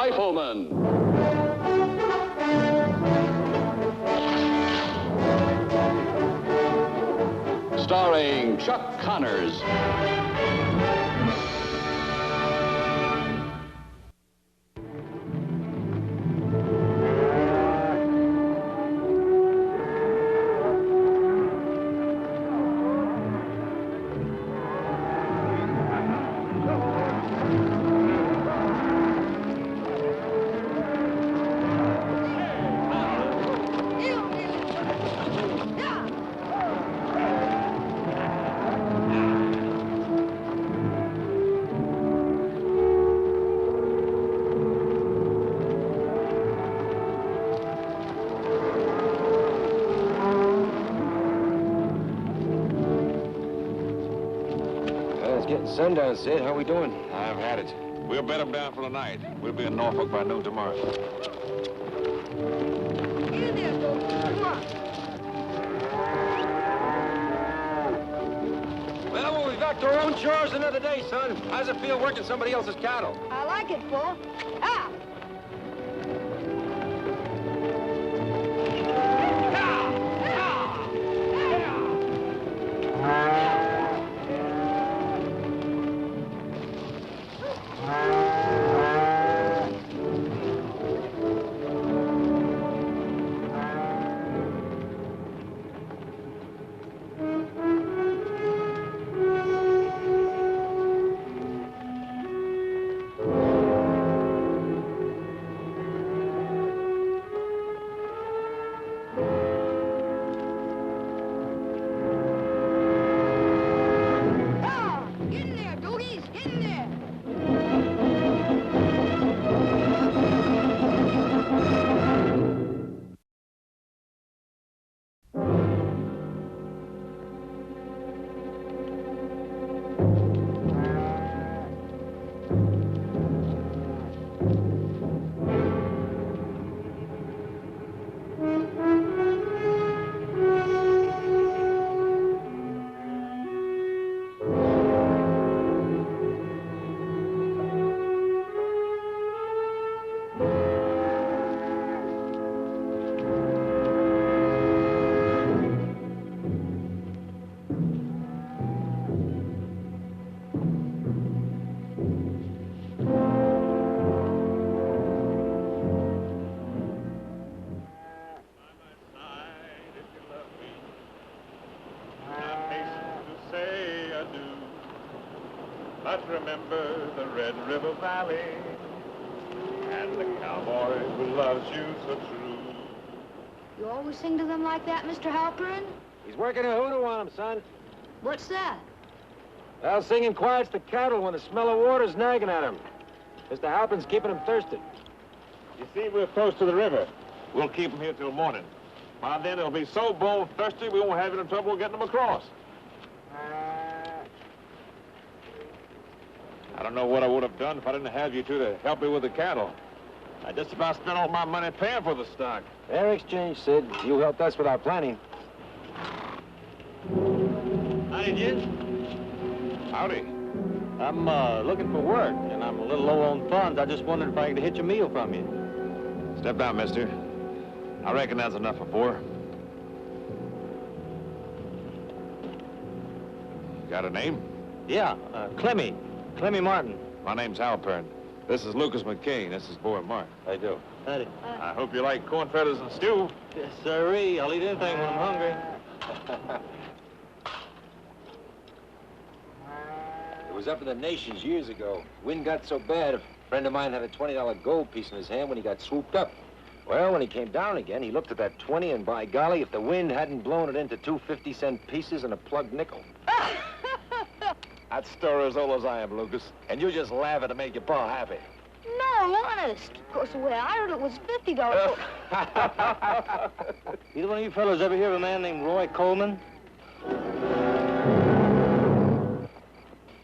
Rifleman. Starring Chuck Connors. Getting sundown, Sid. How we doing? I've had it. We'll bed them down for the night. We'll be in Norfolk by noon tomorrow. Get in there, Joe. Come on. Well, we'll be back to our own chores another day, son. How's it feel working somebody else's cattle? I like it, Paul. Ah! But remember the Red River Valley and the cowboy who loves you so true. You always sing to them like that, Mr. Halperin? He's working a hoodoo on him, son. What's that? Well, singing quiets the cattle when the smell of water's nagging at him. Mr. Halperin's keeping him thirsty. You see, we're close to the river. We'll keep them here till morning. By then, they'll be so bone thirsty, we won't have any trouble getting them across. I don't know what I would have done if I didn't have you two to help me with the cattle. I just about spent all my money paying for the stock. Fair exchange, Sid. You helped us with our planning. Howdy, Jim. Howdy. I'm looking for work, and I'm a little low on funds. I just wondered if I could hitch a meal from you. Step down, mister. I reckon that's enough for four. Got a name? Yeah, Clemmy. Clemmy Martin. My name's Halpern. This is Lucas McCain. This is Boy Martin. How you do? Howdy. I hope you like corn feathers and stew. Yes, sirree. I'll eat anything when I'm hungry. It was up in the Nations years ago. Wind got so bad, a friend of mine had a $20 gold piece in his hand when he got swooped up. Well, when he came down again, he looked at that 20, and by golly, if the wind hadn't blown it into two 50-cent pieces and a plugged nickel. That story is old as I am, Lucas. And you just laugh at to make your pa happy. No, honest. Of course, the way I heard it was $50. Either one of you fellows ever hear of a man named Roy Coleman?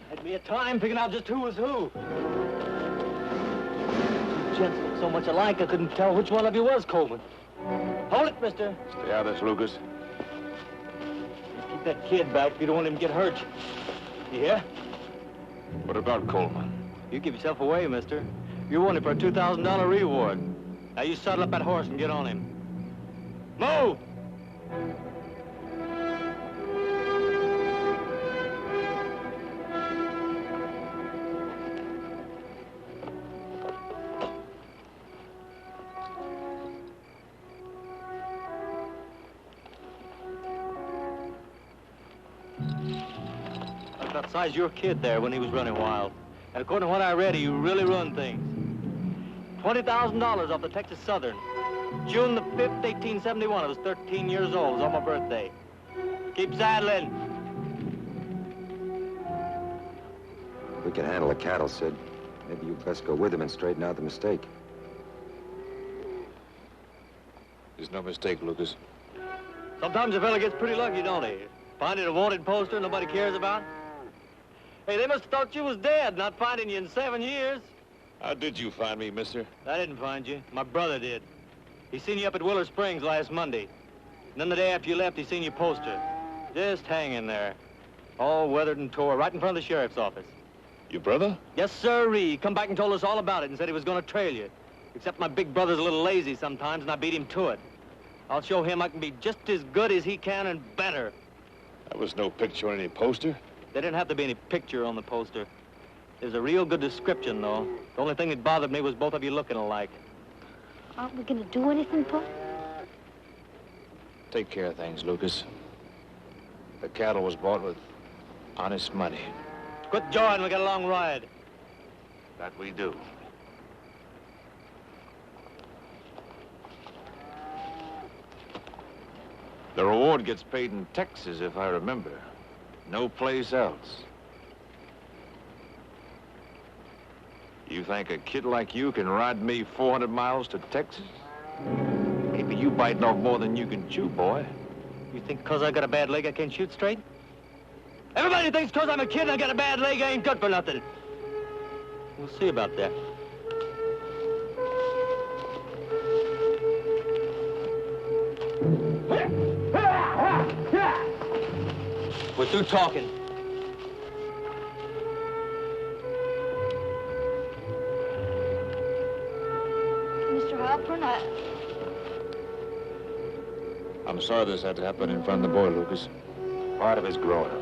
Had me a time picking out just who was who. You gents look so much alike, I couldn't tell which one of you was Coleman. Hold it, mister. Stay out of this, Lucas. Keep that kid back if you don't want him to get hurt. You hear? What about Coleman? You give yourself away, mister. You're wanted for a $2,000 reward. Now you saddle up that horse and get on him. Move! About the size of your kid there when he was running wild. And according to what I read, he really run things. $20,000 off the Texas Southern. June the 5th, 1871. I was 13 years old. It was on my birthday. Keep saddling. We can handle the cattle, Sid. Maybe you best go with him and straighten out the mistake. There's no mistake, Lucas. Sometimes a fella gets pretty lucky, don't he? Finding a wanted poster nobody cares about. Hey, they must have thought you was dead, not finding you in 7 years. How did you find me, mister? I didn't find you. My brother did. He seen you up at Willow Springs last Monday. And then the day after you left, he seen your poster. Just hanging there. All weathered and tore, right in front of the sheriff's office. Your brother? Yes, sirree. He come back and told us all about it and said he was going to trail you. Except my big brother's a little lazy sometimes, and I beat him to it. I'll show him I can be just as good as he can and better. There was no picture on any poster. There didn't have to be any picture on the poster. There's a real good description, though. The only thing that bothered me was both of you looking alike. Aren't we gonna do anything, Pop? Take care of things, Lucas. The cattle was bought with honest money. Quit jawing, we got a long ride. That we do. The reward gets paid in Texas, if I remember. No place else. You think a kid like you can ride me 400 miles to Texas? Maybe you biting off more than you can chew, boy. You think 'cause I got a bad leg I can't shoot straight? Everybody thinks 'cause I'm a kid and I got a bad leg I ain't good for nothing. We'll see about that. We're through talking. Mr. Halpern, I'm sorry this had to happen in front of the boy, Lucas. Part of his growing up.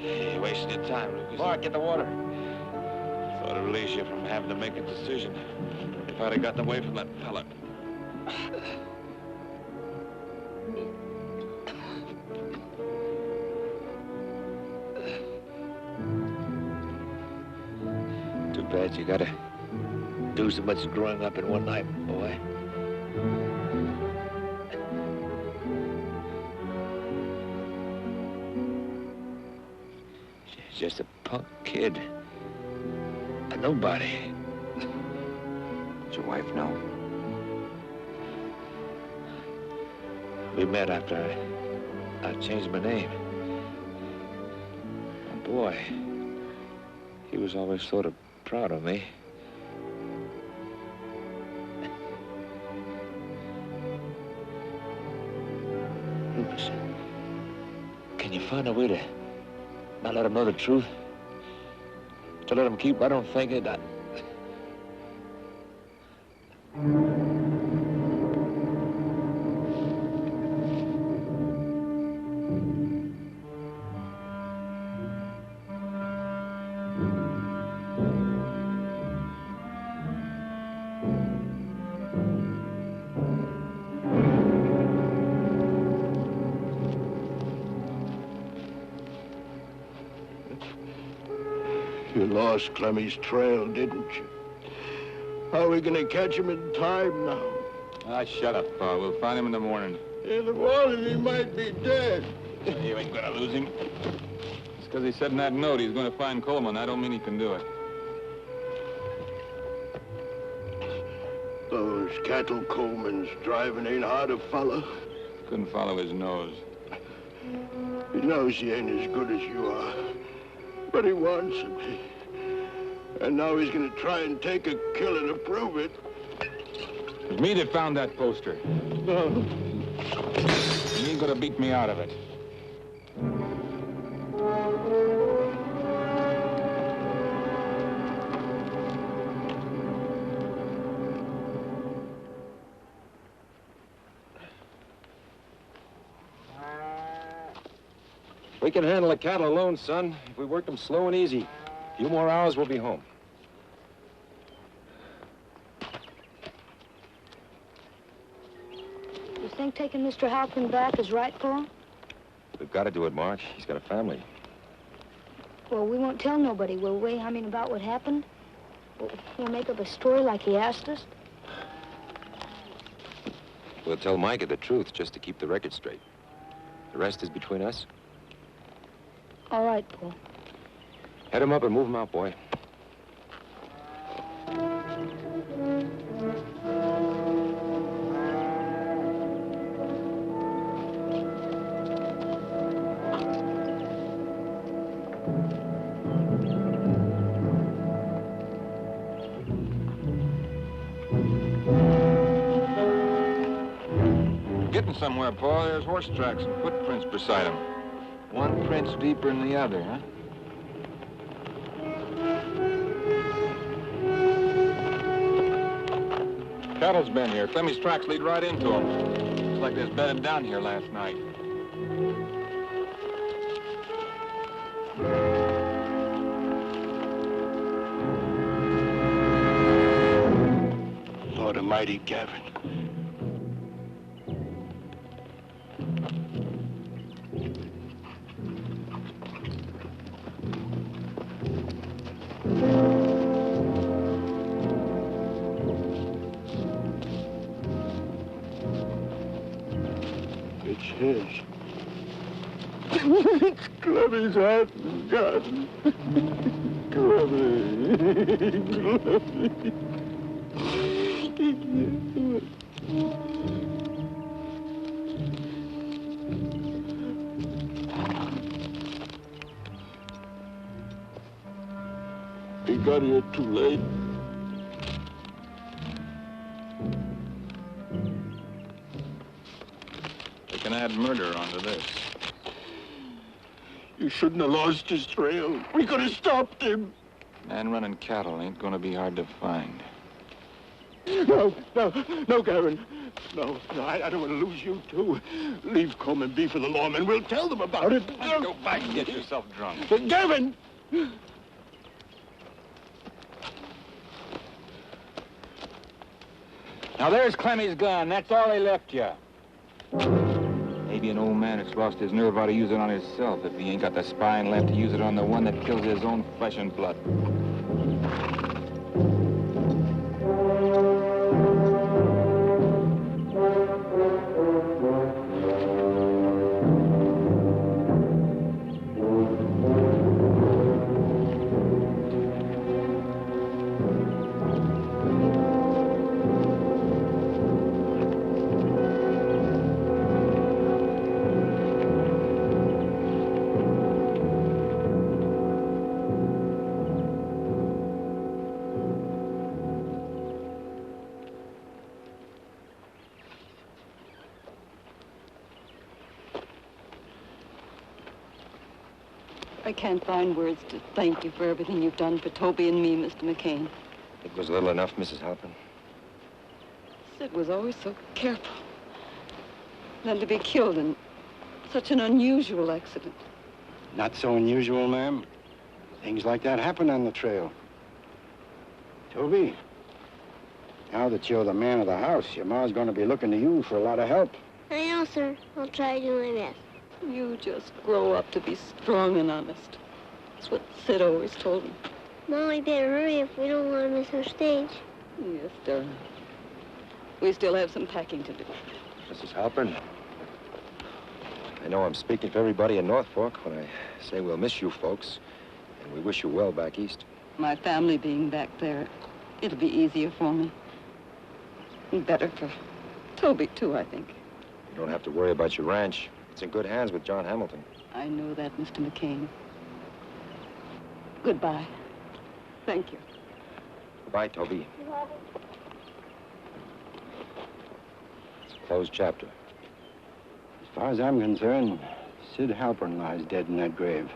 You're wasting your time, Lucas. Mark, get the water. Thought I'd release you from having to make a decision. If I'd have gotten away from that pellet. Too bad you gotta do so much growing up in one night, boy. She's just a punk kid. A nobody. Does your wife know? We met after I changed my name. And boy, he was always sort of proud of me. Lucas, can you find a way to not let him know the truth? To let him keep right on thinking that... You lost Clemmy's trail, didn't you? How are we gonna catch him in time now? Ah, shut up, Pa. We'll find him in the morning. In the morning, he might be dead. You ain't gonna lose him. Just because he said in that note he's gonna find Coleman, I don't mean he can do it. The Those cattle Coleman's driving ain't hard to follow. Couldn't follow his nose. He knows he ain't as good as you are, but he wants it. And now he's gonna try and take a killing to prove it. It was me that found that poster. No. You ain't gonna beat me out of it. We can handle the cattle alone, son, if we work them slow and easy. A few more hours, we'll be home. You think taking Mr. Halpin back is right for him? We've got to do it, Mark. He's got a family. Well, we won't tell nobody, will we? I mean, about what happened? We'll make up a story like he asked us? We'll tell Micah the truth just to keep the record straight. The rest is between us. All right, Paul. Head him up and move him out, boy. Getting somewhere, Paul. There's horse tracks and footprints beside him. One print's deeper than the other, huh? Cattle's been here. Clemmy's tracks lead right into him. Looks like there's bedded down here last night. Lord Almighty, Gavin. It's his. It's Clemmy's hat and gun. He got here too late. They can add murder onto this. You shouldn't have lost his trail. We could have stopped him. Man running cattle ain't gonna be hard to find. No, Gavin. No, I don't want to lose you, too. Leave Combe and B for the lawmen. We'll tell them about it. Go back and get yourself drunk. Gavin! Now, there's Clemmy's gun. That's all he left you. Maybe an old man that's lost his nerve ought to use it on himself if he ain't got the spine left to use it on the one that kills his own flesh and blood. I can't find words to thank you for everything you've done for Toby and me, Mr. McCain. It was little enough, Mrs. Halpin. Sid was always so careful. Then to be killed in such an unusual accident. Not so unusual, ma'am. Things like that happen on the trail. Toby, now that you're the man of the house, your ma's going to be looking to you for a lot of help. I know, sir. I'll try to do my best. You just grow up to be strong and honest. That's what Sid always told me. Mom, we better hurry if we don't want to miss our stage. Yes, darling. We still have some packing to do. Mrs. Halpin, I know I'm speaking for everybody in North Fork when I say we'll miss you folks, and we wish you well back east. My family being back there, it'll be easier for me. And better for Toby, too, I think. You don't have to worry about your ranch. It's in good hands with John Hamilton. I know that, Mr. McCain. Goodbye. Thank you. Goodbye, Toby. It's a closed chapter. As far as I'm concerned, Sid Halpern lies dead in that grave.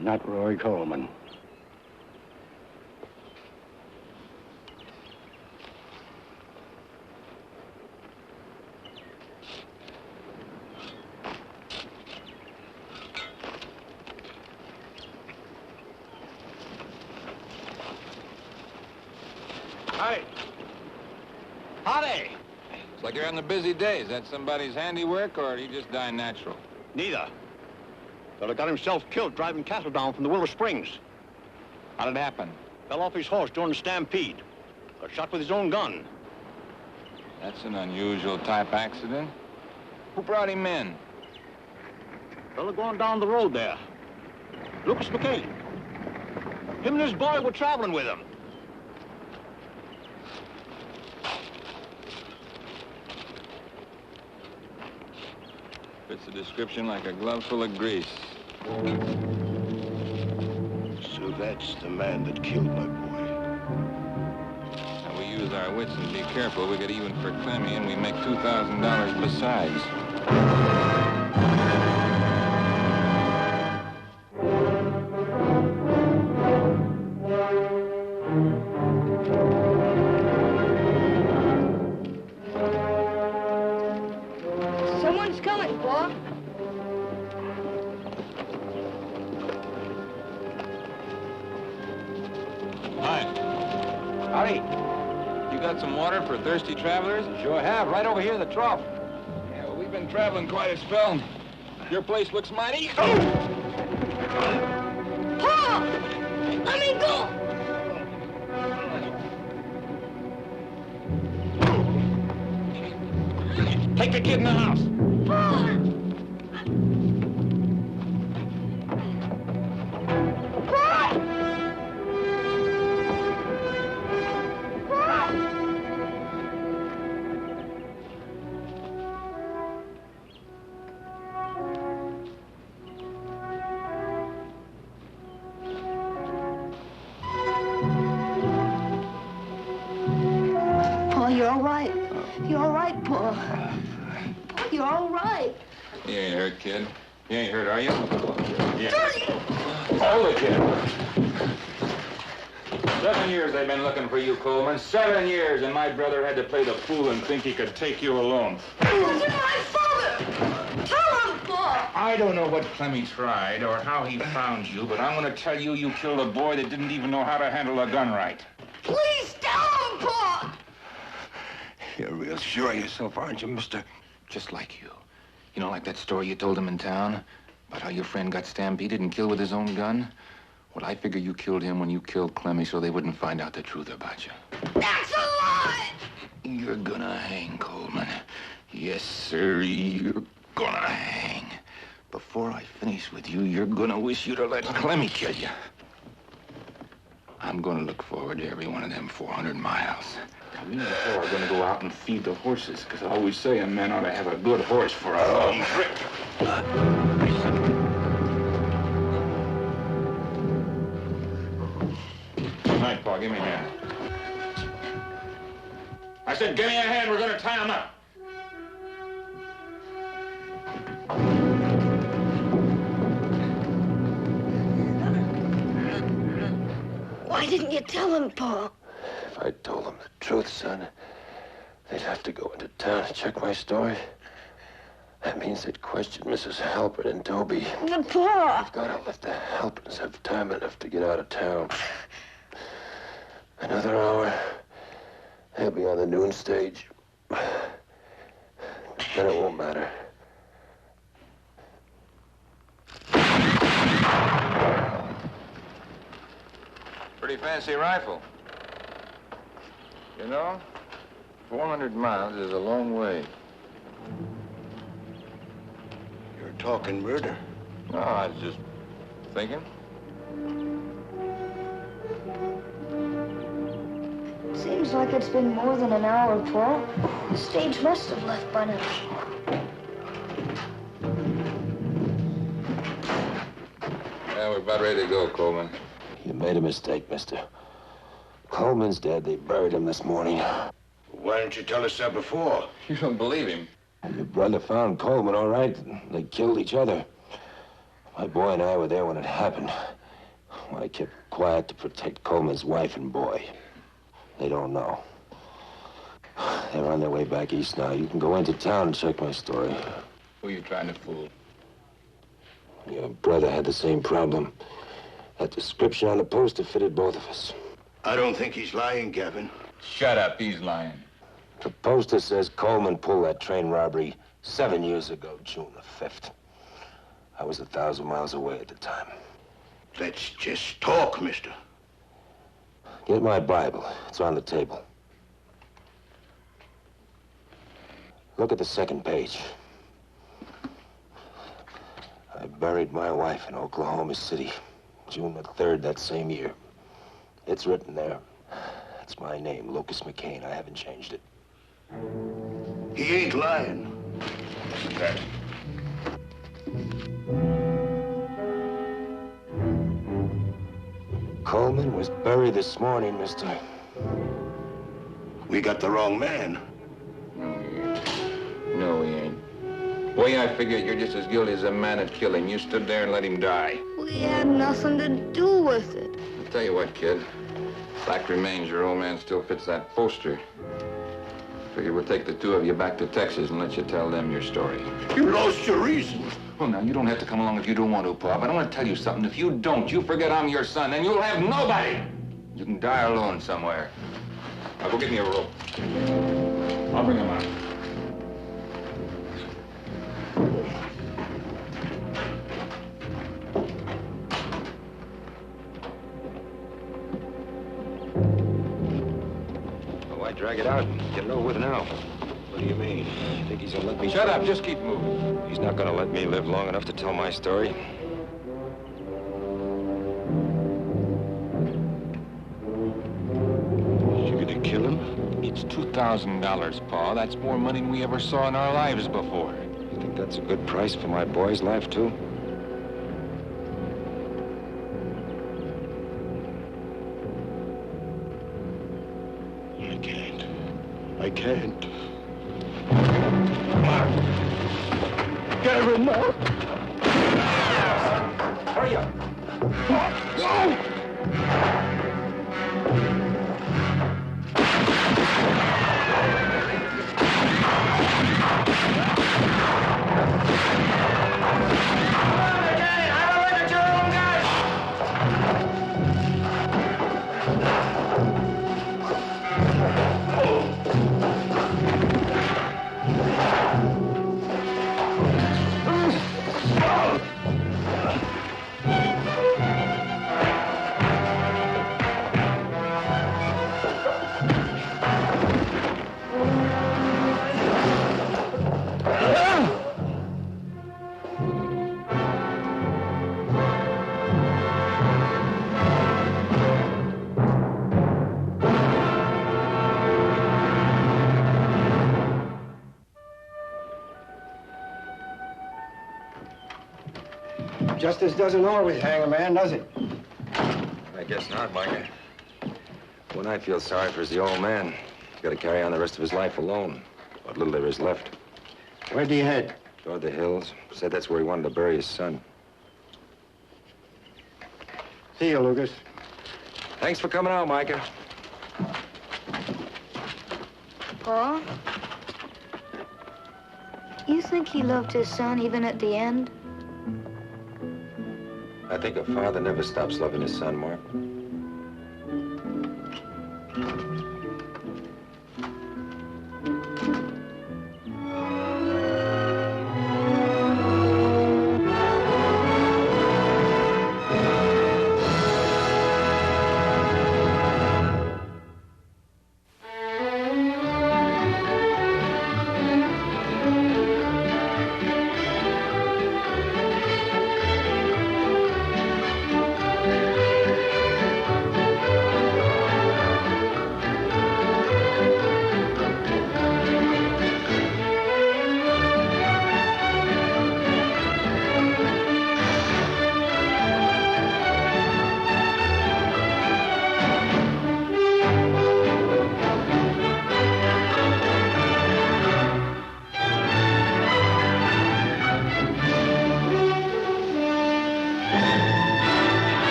Not Roy Coleman. Howdy. Howdy! It's like you're on a busy day. Is that somebody's handiwork, or did he just die natural? Neither. Fella got himself killed driving cattle down from the Willow Springs. How'd it happen? Fell off his horse during the stampede. Got shot with his own gun. That's an unusual type accident. Who brought him in? Fella going down the road there. Lucas McCain. Him and his boy were traveling with him. Fits the description like a glove full of grease. So that's the man that killed my boy. Now we use our wits and be careful. We get even for Clemmy, and we make $2,000 besides. Someone's coming, Pa. Hi. Howdy. You got some water for thirsty travelers? Sure have, right over here in the trough. Yeah, well, we've been traveling quite a spell. Your place looks mighty... Pa! Let me go! Take the kid in the house. Pa! Pa! Pa! Pa, you're all right. You're all right, Pa. Pa, you're all right. You ain't hurt, kid. You ain't hurt, are you? Yeah. Hold it, kid. 7 years they've been looking for you, Coleman. 7 years, and my brother had to play the fool and think he could take you alone. It wasn't my father. Tell him, Pa. I don't know what Clemmy tried or how he found you, but I'm going to tell you, you killed a boy that didn't even know how to handle a gun right. Please tell him, Pa. You're real sure of yourself, aren't you, mister? Just like you. You know, like that story you told him in town about how your friend got stampeded and killed with his own gun? Well, I figure you killed him when you killed Clemmy so they wouldn't find out the truth about you. That's a lie. You're gonna hang, Coleman. Yes, sir, you're gonna hang. Before I finish with you, you're gonna wish you'd have let Clemmy kill you. I'm gonna look forward to every one of them 400 miles. Now, me and the fellow are gonna go out and feed the horses, because I always say a man ought to have a good horse for a long trip. All right, Paul, give me a hand. I said, give me a hand. We're gonna tie him up. Why didn't you tell him, Pa? If I told them the truth, son, they'd have to go into town and check my story. That means they'd question Mrs. Halpern and Toby. But, Pa... I've got to let the Halperns have time enough to get out of town. Another hour, they'll be on the noon stage. Then it won't matter. Pretty fancy rifle. You know, 400 miles is a long way. You're talking murder. No, I was just thinking. Seems like it's been more than an hour, Paul. The stage must have left by now. Well, we're about ready to go, Coleman. You made a mistake, mister. Coleman's dead. They buried him this morning. Why didn't you tell us that before? You don't believe him. Your brother found Coleman, all right. They killed each other. My boy and I were there when it happened. I kept quiet to protect Coleman's wife and boy. They don't know. They're on their way back east now. You can go into town and check my story. Who are you trying to fool? Your brother had the same problem. That description on the poster fitted both of us. I don't think he's lying, Gavin. Shut up, he's lying. The poster says Coleman pulled that train robbery 7 years ago, June the 5th. I was 1,000 miles away at the time. Let's just talk, mister. Get my Bible. It's on the table. Look at the second page. I buried my wife in Oklahoma City, June the 3rd that same year. It's written there. It's my name, Lucas McCain. I haven't changed it. He ain't lying. Okay. Coleman was buried this morning, mister. We got the wrong man. No, he ain't. Way I figured, you're just as guilty as the man that killed him. You stood there and let him die. We had nothing to do with it. I'll tell you what, kid. Fact remains, your old man still fits that poster. Figure we'll take the two of you back to Texas and let you tell them your story. You lost your reason. Well, now, you don't have to come along if you don't want to, Pa, but I want to tell you something. If you don't, you forget I'm your son, and you'll have nobody. You can die alone somewhere. Now, go get me a rope. I'll bring him out. Why drag it out and get it over with now? What do you mean? You think he's gonna let me... Shut up, just keep moving. He's not gonna let me live long enough to tell my story. You gonna kill him? It's $2,000, Pa. That's more money than we ever saw in our lives before. You think that's a good price for my boy's life, too? I can't. Gavin, no! Hurry up! Justice doesn't always hang a man, does it? I guess not, Micah. One I feel sorry for is the old man. He's got to carry on the rest of his life alone. What little there is left. Where'd he head? Toward the hills. Said that's where he wanted to bury his son. See you, Lucas. Thanks for coming out, Micah. Pa? You think he loved his son even at the end? I think a father never stops loving his son, Mark.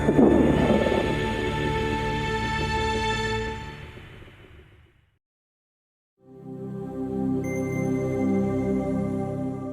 Rifleman.